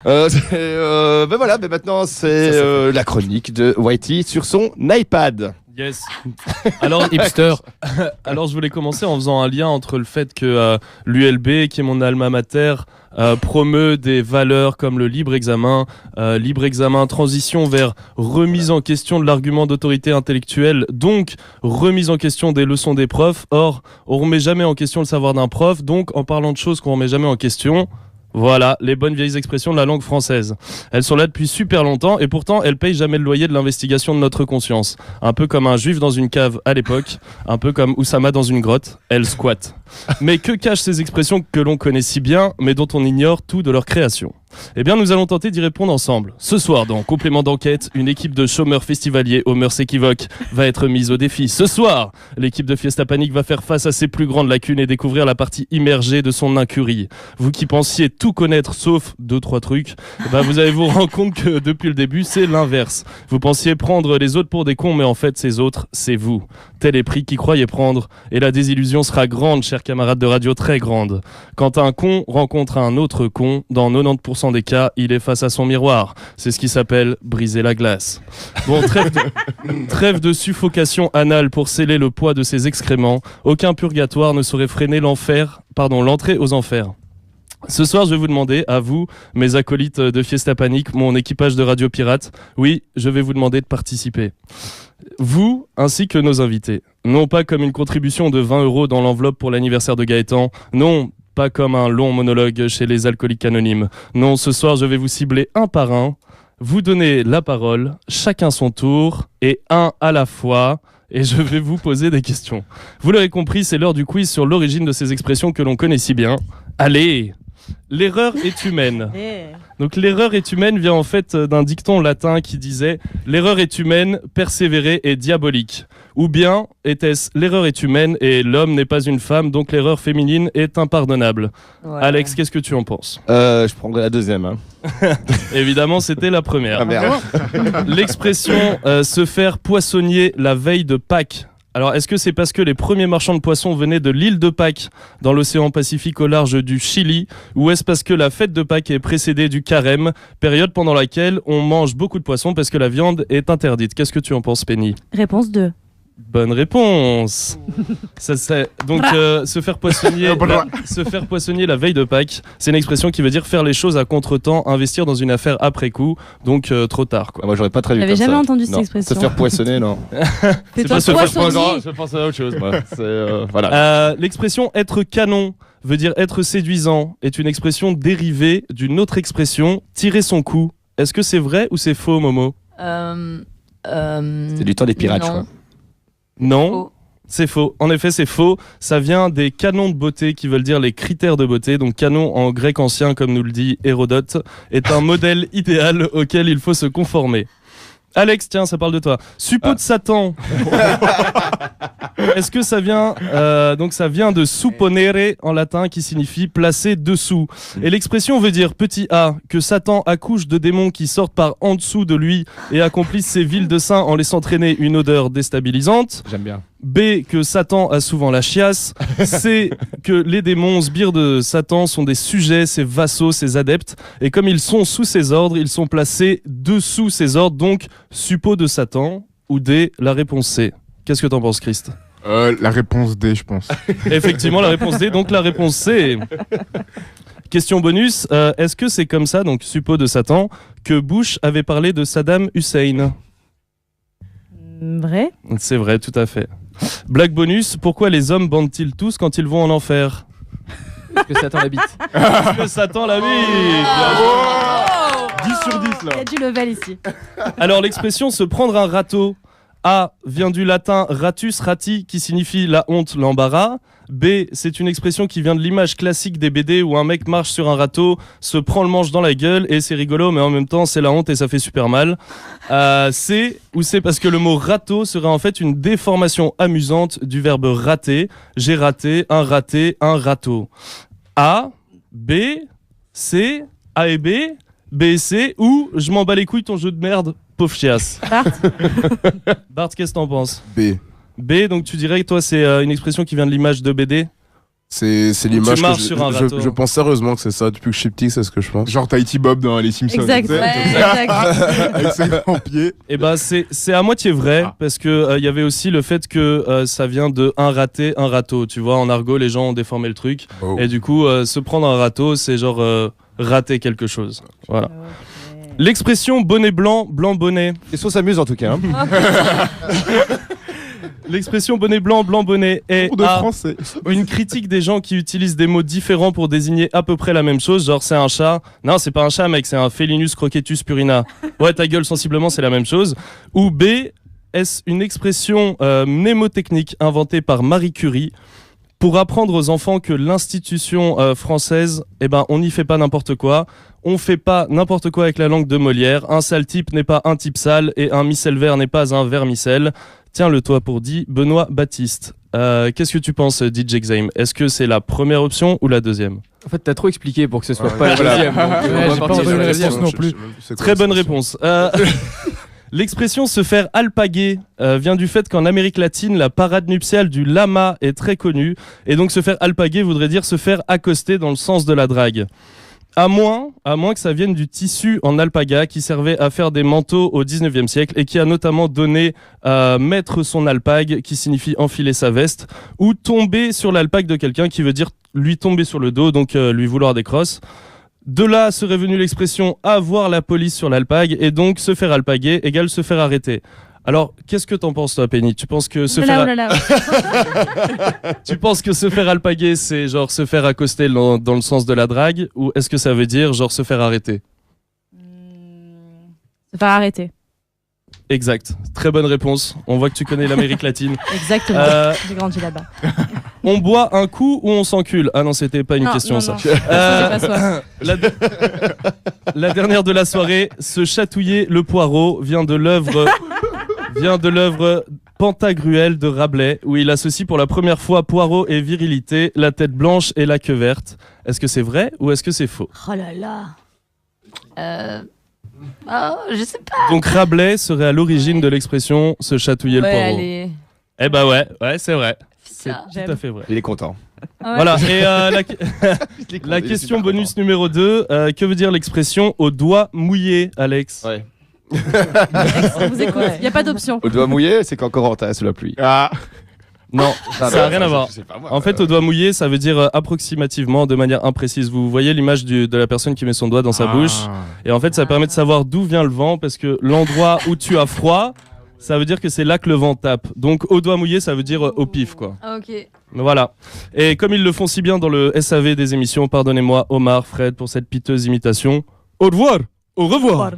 Voilà, maintenant c'est la chronique de Whitey sur son iPad. Yes. Alors, hipster. Alors, je voulais commencer en faisant un lien entre le fait que l'ULB, qui est mon alma mater, promeut des valeurs comme le libre examen, transition vers remise en question de l'argument d'autorité intellectuelle, donc remise en question des leçons des profs. Or, on remet jamais en question le savoir d'un prof, donc en parlant de choses qu'on remet jamais en question. Voilà, les bonnes vieilles expressions de la langue française. Elles sont là depuis super longtemps et pourtant elles payent jamais le loyer de l'investigation de notre conscience. Un peu comme un juif dans une cave à l'époque, un peu comme Oussama dans une grotte, elles squattent. Mais que cachent ces expressions que l'on connaît si bien, mais dont on ignore tout de leur création ? Eh bien, nous allons tenter d'y répondre ensemble. Ce soir, dans Complément d'enquête, une équipe de chômeurs festivaliers aux mœurs équivoques va être mise au défi. Ce soir, l'équipe de Fiesta Panic va faire face à ses plus grandes lacunes et découvrir la partie immergée de son incurie. Vous qui pensiez tout connaître sauf 2-3 trucs, vous allez vous rendre compte que depuis le début, c'est l'inverse. Vous pensiez prendre les autres pour des cons, mais en fait, ces autres, c'est vous. Tel est prix qui croyait prendre, et la désillusion sera grande, chers camarades de radio, très grande. Quand un con rencontre un autre con, dans 90% des cas, il est face à son miroir. C'est ce qui s'appelle briser la glace. Bon, trêve de suffocation anale pour sceller le poids de ses excréments. Aucun purgatoire ne saurait freiner l'entrée aux enfers. Ce soir, je vais vous demander, à vous, mes acolytes de Fiesta Panic, mon équipage de Radio Pirate, oui, je vais vous demander de participer. Vous, ainsi que nos invités. Non pas comme une contribution de 20 € dans l'enveloppe pour l'anniversaire de Gaëtan. Non, pas comme un long monologue chez les alcooliques anonymes. Non, ce soir, je vais vous cibler un par un, vous donner la parole, chacun son tour, et un à la fois, et je vais vous poser des questions. Vous l'aurez compris, c'est l'heure du quiz sur l'origine de ces expressions que l'on connaît si bien. Allez! L'erreur est humaine. Donc l'erreur est humaine vient en fait d'un dicton latin qui disait « L'erreur est humaine, persévérer est diabolique ». Ou bien était-ce « L'erreur est humaine et l'homme n'est pas une femme, donc l'erreur féminine est impardonnable ». Ouais. Alex, qu'est-ce que tu en penses ? Je prendrais la deuxième. Hein. Évidemment, c'était la première. Ah merde. L'expression « se faire poissonnier la veille de Pâques ». Alors, est-ce que c'est parce que les premiers marchands de poissons venaient de l'île de Pâques, dans l'océan Pacifique au large du Chili, ou est-ce parce que la fête de Pâques est précédée du carême, période pendant laquelle on mange beaucoup de poissons parce que la viande est interdite ? Qu'est-ce que tu en penses, Penny ? Réponse 2. Bonne réponse. Ça, donc se faire poissonnier la veille de Pâques, c'est une expression qui veut dire faire les choses à contre-temps, investir dans une affaire après coup, donc trop tard quoi. Moi j'aurais pas traduit. J'avais jamais entendu cette non. expression. Se faire poissonner, non. C'est pas se faire poissonner. Je pense à autre chose. Moi. Voilà. L'expression être canon veut dire être séduisant, est une expression dérivée d'une autre expression tirer son coup. Est-ce que c'est vrai ou c'est faux, Momo ? C'est du temps des pirates, je crois. Non, faux. C'est faux. En effet, c'est faux. Ça vient des canons de beauté qui veulent dire les critères de beauté. Donc canon en grec ancien, comme nous le dit Hérodote, est un modèle idéal auquel il faut se conformer. Alex, tiens, ça parle de toi. Suppôt de Satan. Est-ce que ça vient donc ça vient de supponere en latin qui signifie placer dessous. Et l'expression veut dire petit a que Satan accouche de démons qui sortent par en dessous de lui et accomplissent ses viles de saints en laissant traîner une odeur déstabilisante. J'aime bien. B, que Satan a souvent la chiasse. C, que les démons, sbires de Satan, sont des sujets, ses vassaux, ses adeptes. Et comme ils sont sous ses ordres, ils sont placés dessous ses ordres. Donc, suppôt de Satan. Ou D, la réponse C. Qu'est-ce que t'en penses, Christ ? La réponse D, je pense. Effectivement, la réponse D. Donc, la réponse C. Question bonus. Est-ce que c'est comme ça, donc suppôt de Satan, que Bush avait parlé de Saddam Hussein ? Vrai ? C'est vrai, tout à fait. Blague bonus, pourquoi les hommes bandent-ils tous quand ils vont en enfer ? Parce que Satan l'habite. Parce que Satan l'habite. 10 sur 10 là. Il y a du level ici. Alors l'expression se prendre un râteau, A vient du latin ratus rati qui signifie la honte, l'embarras. B, c'est une expression qui vient de l'image classique des BD où un mec marche sur un râteau, se prend le manche dans la gueule et c'est rigolo mais en même temps c'est la honte et ça fait super mal. C, ou c'est parce que le mot râteau serait en fait une déformation amusante du verbe rater. J'ai raté, un râteau. A, B, C, A et B, B et C, ou je m'en bats les couilles ton jeu de merde, pauvre chiasse. Bart, qu'est-ce que t'en penses ? B. B, donc tu dirais que toi c'est une expression qui vient de l'image de BD ? C'est l'image marches que sur un râteau. je pense sérieusement que c'est ça. Depuis que je suis petit, c'est ce que je pense. Genre Tahiti Bob dans les Simpsons. Exact. tu sais, Exact. avec ses grands pieds. Et ben c'est à moitié vrai parce que il y avait aussi le fait que ça vient de un raté, un râteau. Tu vois, en argot, les gens ont déformé le truc Oh. et du coup se prendre un râteau, c'est genre rater quelque chose. Voilà. L'expression bonnet blanc, blanc bonnet. Question s'amuse en tout cas. Hein. L'expression bonnet blanc, blanc bonnet est Cours de français. une critique des gens qui utilisent des mots différents pour désigner à peu près la même chose. Genre c'est un chat. Non, c'est pas un chat, mec, c'est un Felinus croquetus purina. Ouais, ta gueule, sensiblement, c'est la même chose. Ou B, est-ce une expression mnémotechnique inventée par Marie Curie pour apprendre aux enfants que l'institution française, eh ben, on n'y fait pas n'importe quoi. On fait pas n'importe quoi avec la langue de Molière. Un sale type n'est pas un type sale et un micelle vert n'est pas un vermicelle. Tiens-le toi pour dit Benoît Baptiste. Qu'est-ce que tu penses, DJ Xame? Est-ce que c'est la première option ou la deuxième? En fait, t'as trop expliqué pour que ce soit Ouais, pas la voilà. deuxième. donc, Ouais, on va j'ai pas partir entendu sur la la réponse deuxième. non plus. Très bonne réponse. L'expression se faire alpaguer vient du fait qu'en Amérique latine, la parade nuptiale du lama est très connue. Et donc se faire alpaguer voudrait dire se faire accoster dans le sens de la drague. À moins que ça vienne du tissu en alpaga qui servait à faire des manteaux au 19e siècle et qui a notamment donné mettre son alpague, qui signifie enfiler sa veste, ou tomber sur l'alpague de quelqu'un qui veut dire lui tomber sur le dos, donc lui vouloir des crosses. De là serait venue l'expression avoir la police sur l'alpague et donc se faire alpaguer égale se faire arrêter. Alors, qu'est-ce que t'en penses, toi, Penny? Tu penses que se faire alpaguer, c'est genre se faire accoster dans le sens de la drague, ou est-ce que ça veut dire genre se faire arrêter? Se faire arrêter. Exact. Très bonne réponse. On voit que tu connais l'Amérique latine. Exactement. Euh, J'ai grandi là-bas. On boit un coup ou on s'encule? Ah non, c'était pas une Non, question, non, ça. non. C'est pas soi. La dernière de la soirée, se chatouiller le poireau vient de l'œuvre Pantagruel de Rabelais, où il associe pour la première fois poireau et virilité, la tête blanche et la queue verte. Est-ce que c'est vrai ou est-ce que c'est faux? Oh là là. Je sais pas. Donc Rabelais serait à l'origine de l'expression se chatouiller le poireau. allez. Eh ben ouais, c'est vrai. C'est Ça, tout à fait vrai. Il est content. Ah ouais. Voilà, et la question bonus numéro 2, que veut dire l'expression au doigt mouillé, Alex? Ouais. On vous écoute. Il n'y a pas d'option. Au doigt mouillé, c'est quand Corentin est sous la pluie. Ah, Non, Ah, ça n'a rien à voir. je sais pas, moi. En fait, au doigt mouillé, ça veut dire approximativement, de manière imprécise. Vous voyez l'image de la personne qui met son doigt dans sa bouche. Et en fait, ça permet de savoir d'où vient le vent, parce que l'endroit où tu as froid, ça veut dire que c'est là que le vent tape. Donc, au doigt mouillé, ça veut dire au pif, quoi. Ok. Voilà. Et comme ils le font si bien dans le SAV des émissions, pardonnez-moi, Omar, Fred, pour cette piteuse imitation. Au revoir. Au revoir.